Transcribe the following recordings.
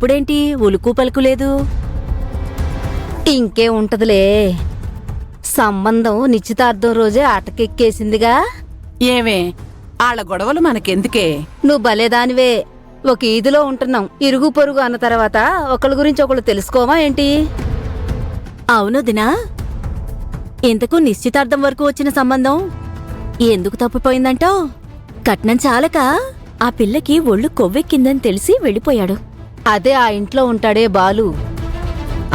ఇప్పుడేంటి ఉలుకు పలుకు లేదు? ఇంకే ఉంటదిలే, సంబంధం నిశ్చితార్థం రోజే అటకెక్కేసిందిగా. ఏమే ఆళ్ళ గొడవలు మనకెందుకే? నువ్వు భలేదానివే. ఒక ఈదులో ఉంటున్నాం, ఇరుగు పొరుగు అన్న తర్వాత ఒకళ్ళ గురించి ఒకళ్ళు తెలుసుకోమా ఏంటి? అవునొదినా, ఇంతకు నిశ్చితార్థం వరకు వచ్చిన సంబంధం ఎందుకు తప్పిపోయిందంటావ్? కట్నం చాలక ఆ పిల్లకి ఒళ్ళు కొవ్వెక్కిందని తెలిసి వెళ్ళిపోయాడు. అదే ఆ ఇంట్లో ఉంటాడే బాలు,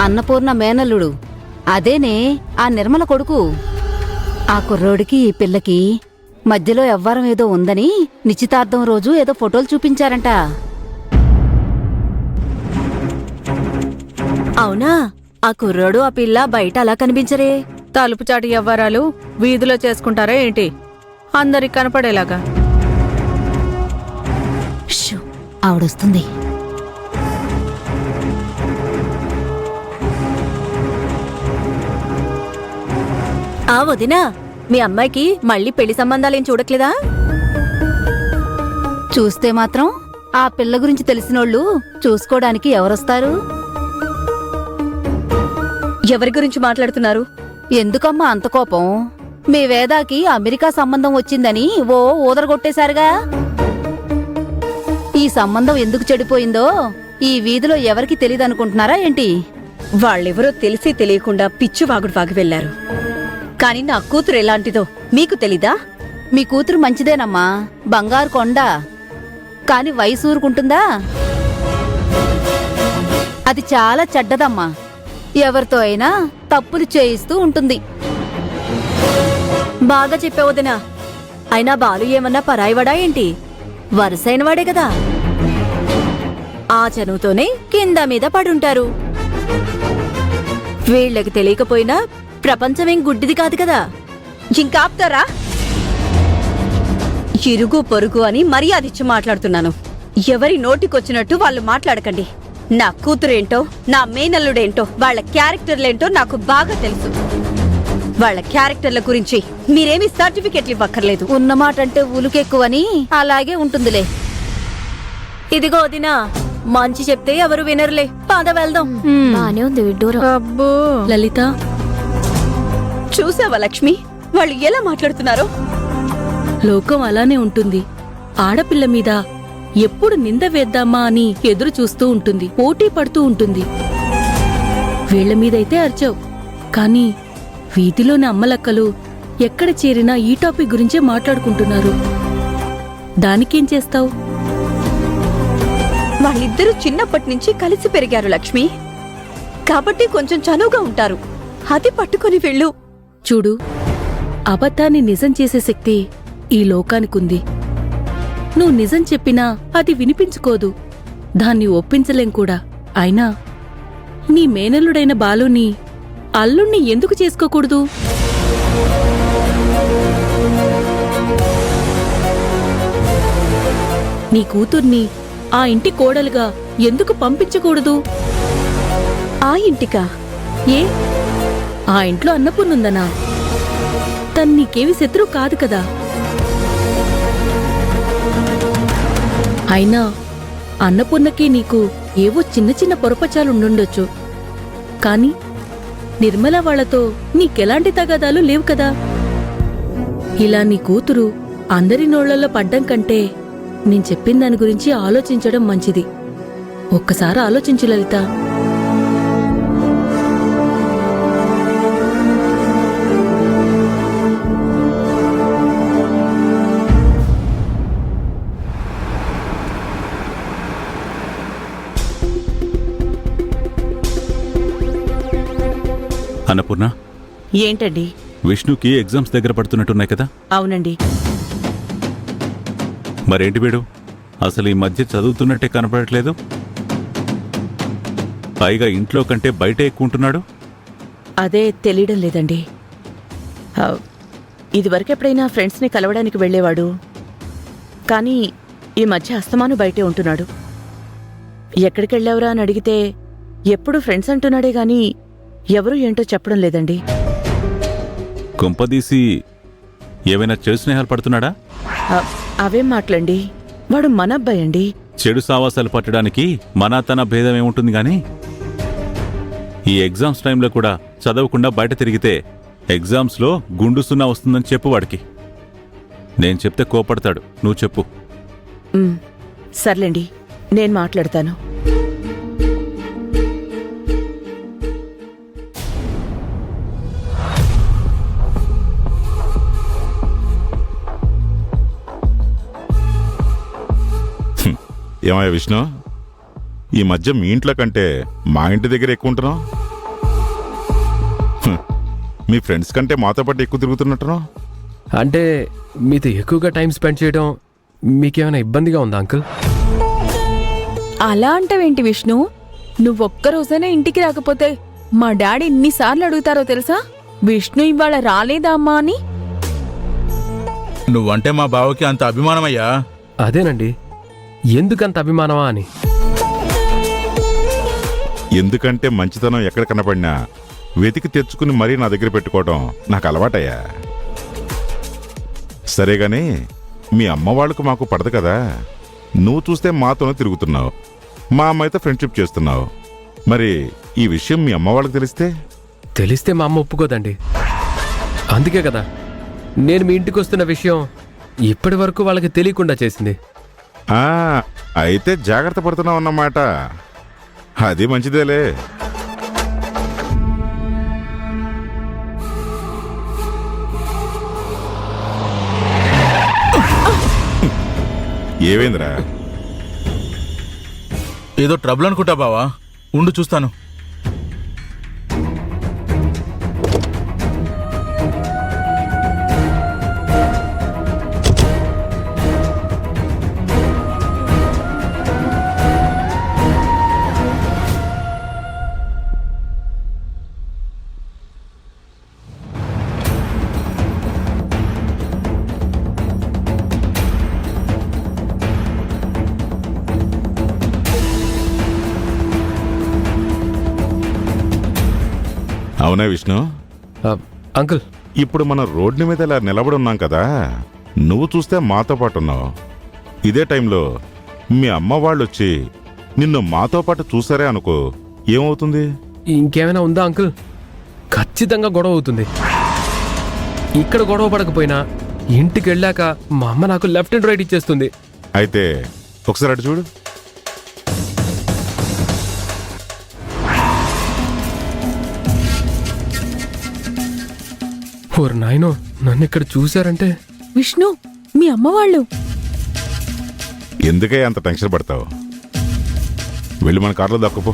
అన్నపూర్ణ మేనల్లుడు. అదేనే ఆ నిర్మల కొడుకు. ఆ కుర్రోడికి ఈ పిల్లకి మధ్యలో ఎవ్వరం ఏదో ఉందని నిశ్చితార్థం రోజు ఏదో ఫోటోలు చూపించారంట. అవునా? ఆ కుర్రోడు ఆ పిల్ల బయట అలా కనిపించరే? తలుపు చాటు ఎవ్వరాలు వీధిలో చేసుకుంటారా ఏంటి? అందరికి కనపడేలాగా. షూ, ఆవిడొస్తుంది. ఆ వదినా, మీ అమ్మాయికి మళ్ళీ పెళ్లి సంబంధాలేం చూడట్లేదా? చూస్తే మాత్రం ఆ పిల్ల గురించి తెలిసినోళ్ళు చూసుకోడానికి ఎవరొస్తారు? ఎవరి గురించి మాట్లాడుతున్నారు? ఎందుకమ్మా అంత కోపం? మీ వేదాకి అమెరికా సంబంధం వచ్చిందని ఓ ఊదరగొట్టేశారుగా. ఈ సంబంధం ఎందుకు చెడిపోయిందో ఈ వీధిలో ఎవరికి తెలీదనుకుంటున్నారా ఏంటి? వాళ్ళెవరో తెలిసి తెలియకుండా పిచ్చివాగుడు వాగి వెళ్లారు. కాని నా కూతురు ఎలాంటిదో మీకు తెలీదా? మీ కూతురు మంచిదేనమ్మా, బంగారు కొండ. కాని వయసు ఊరుకుంటుందా? అది చాలా చెడ్డదమ్మా. ఎవరితో అయినా తప్పులు చేయిస్తూ ఉంటుంది. బాగా చెప్పావదినా. అయినా బాలు ఏమన్నా పరాయివాడా ఏంటి? వరుసైనవాడే కదా. ఆ చనువుతోనే కింద మీద పడుంటారు. వీళ్ళకి తెలియకపోయినా ప్రపంచమేం గుడ్డిది కాదు కదా. ఇంకాప్తారా? ఇరుగు పొరుగు అని మర్యాదిచ్చి మాట్లాడుతున్నాను. ఎవరి నోటికొచ్చినట్టు వాళ్ళు మాట్లాడకండి. నా కూతురేంటో, నా మేనల్లుడేంటో, వాళ్ళ క్యారెక్టర్లేంటో నాకు బాగా తెలుసు. వాళ్ళ క్యారెక్టర్ల గురించి మీరేమీ సర్టిఫికెట్లు ఇవ్వక్కర్లేదు. ఉన్నమాటంటే ఉలుకెక్కువని అలాగే ఉంటుందిలే. ఇదిగో వదినా, మంచి చెప్తే ఎవరు వినరులే. పద వెళ్దాం. బానే ఉంది విడ్డూరం. అబ్బో లలిత, చూసావా లక్ష్మి, వాళ్ళు ఎలా మాట్లాడుతున్నారో? లోకం అలానే ఉంటుంది. ఆడపిల్ల మీద ఎప్పుడు నింద వేద్దామా అని ఎదురు చూస్తూ ఉంటుంది, పోటీ పడుతూ ఉంటుంది. వీళ్ల మీదైతే అర్చావు, కానీ వీధిలోని అమ్మలక్కలు ఎక్కడ చేరినా ఈ టాపిక్ గురించే మాట్లాడుకుంటున్నారు. దానికేం చేస్తావు? వాళ్ళిద్దరూ చిన్నప్పటి నుంచి కలిసి పెరిగారు లక్ష్మి, కాబట్టి కొంచెం చనువుగా ఉంటారు. అది పట్టుకొని వెళ్ళు. చూడు, అబద్ధాన్ని నిజం చేసే శక్తి ఈ లోకానికుంది. నువ్వు నిజం చెప్పినా అది వినిపించుకోదు, దాన్ని ఒప్పించలేం కూడా. అయినా నీ మేనల్లుడైన బాలుని అల్లుణ్ణి ఎందుకు చేసుకోకూడదు? నీ కూతుర్ని ఆ ఇంటి కోడలుగా ఎందుకు పంపించకూడదు? ఆ ఇంటికా? ఏ, ఆ ఇంట్లో అన్నపూర్ణుందనా? తను నీకేవి శత్రువు కాదు కదా. అయినా అన్నపూర్ణకి నీకు ఏవో చిన్న చిన్న పొరపచాలుండొచ్చు, కాని నిర్మల వాళ్లతో నీకెలాంటి తగాదాలు లేవు కదా. ఇలా నీ కూతురు అందరి నోళ్లలో పడ్డం కంటే నేను చెప్పిన దాని గురించి ఆలోచించడం మంచిది. ఒక్కసారి ఆలోచించు లలిత. అన్నపూర్ణ, ఏంటండి? విష్ణుకి ఎగ్జామ్స్ దగ్గర పడుతున్నట్టున్నాయి కదా? అవునండి. మరేంటి వీడు అసలు ఈ మధ్య చదువుతున్నట్టే కనపడట్లేదు. పైగా ఇంట్లో కంటే బయట ఎక్కువ ఉంటున్నాడు. అదే తెలియడం లేదండి. ఇదివరకెప్పుడైనా ఫ్రెండ్స్ని కలవడానికి వెళ్ళేవాడు, కానీ ఈ మధ్య అస్తమాను బయటే ఉంటున్నాడు. ఎక్కడికెళ్ళావురా అని అడిగితే ఎప్పుడు ఫ్రెండ్స్ అంటున్నాడే గాని ఎవరూ ఏంటో చెప్పడం లేదండి. కొంపదీసి ఏవైనా చెడు స్నేహాలు పడుతున్నాడా? అవేం మాటలండి, వాడు మన అబ్బాయి అండి. చెడు సావాసాలు పట్టడానికి మన తన భేదం ఏముంటుంది గాని ఈ ఎగ్జామ్స్ టైంలో కూడా చదవకుండా బయట తిరిగితే ఎగ్జామ్స్లో గుండు సున్నా వస్తుందని చెప్పు వాడికి. నేను చెప్తే కోపడతాడు, నువ్వు చెప్పు. సర్లేండి, నేను మాట్లాడతాను. ఏమయ్య విష్ణు, ఈ మధ్య మీ ఇంట్లో కంటే మా ఇంటి దగ్గర ఎక్కువ ఉంటున్నావు. మీ ఫ్రెండ్స్ కంటే మాతో పాటు ఎక్కువ తిరుగుతున్నట్టున్నావు. అంటే మీతో ఎక్కువగా టైం స్పెండ్ చేయడం మీకేమైనా ఇబ్బందిగా ఉందా అంకుల్? అలా అంటావేంటి విష్ణు? నువ్వొక్కరోజైనా ఇంటికి రాకపోతే మా డాడీ ఎన్నిసార్లు అడుగుతారో తెలుసా? విష్ణు ఇవాళ రాలేదా అమ్మా అని. నువ్వంటే మా బావకి అంత అభిమానమయ్యా. అదేనండి, ఎందుకంత అభిమానమా అని. ఎందుకంటే మంచితనం ఎక్కడ కనపడినా వెతికి తెచ్చుకుని మరీ నా దగ్గర పెట్టుకోవడం నాకు అలవాటయ్యా. సరేగాని మీ అమ్మ వాళ్ళకు మాకు పడదు కదా. నువ్వు చూస్తే మాతోనే తిరుగుతున్నావు, మా అమ్మాయితో ఫ్రెండ్షిప్ చేస్తున్నావు. మరి ఈ విషయం మీ అమ్మ వాళ్ళకి తెలిస్తే మా అమ్మ ఒప్పుకోదండి. అందుకే కదా నేను మీ ఇంటికి వస్తున్న విషయం ఇప్పటి వరకు వాళ్ళకి తెలియకుండా చేసింది. అయితే జాగ్రత్త పడుతున్నావు అన్నమాట. అది మంచిదేలే. ఏమైందిరా? ఏదో ట్రబుల్ అనుకుంటా బావా, ఉండు చూస్తాను. అవునా విష్ణు? అంకుల్, ఇప్పుడు మనం రోడ్డు మీద ఇలా నిలబడి ఉన్నాం కదా, నువ్వు చూస్తే మాతో పాటు ఉన్నావు. ఇదే టైంలో మీ అమ్మ వాళ్ళొచ్చి నిన్ను మాతో పాటు చూసారే అనుకో, ఏమవుతుంది? ఇంకేమైనా ఉందా అంకుల్? ఖచ్చితంగా గొడవ అవుతుంది. ఇక్కడ గొడవ పడకపోయినా ఇంటికి వెళ్ళాక మా అమ్మ నాకు లెఫ్ట్ అండ్ రైట్ ఇచ్చేస్తుంది. అయితే ఒకసారి అటు చూడు. ఓరు నాయనో, నన్ను ఇక్కడ చూశారంటే. విష్ణు, మీ అమ్మ వాళ్ళు. ఎందుకే అంత టెన్షన్ పడతావు? వెళ్ళి మన కార్లో దక్కుపో.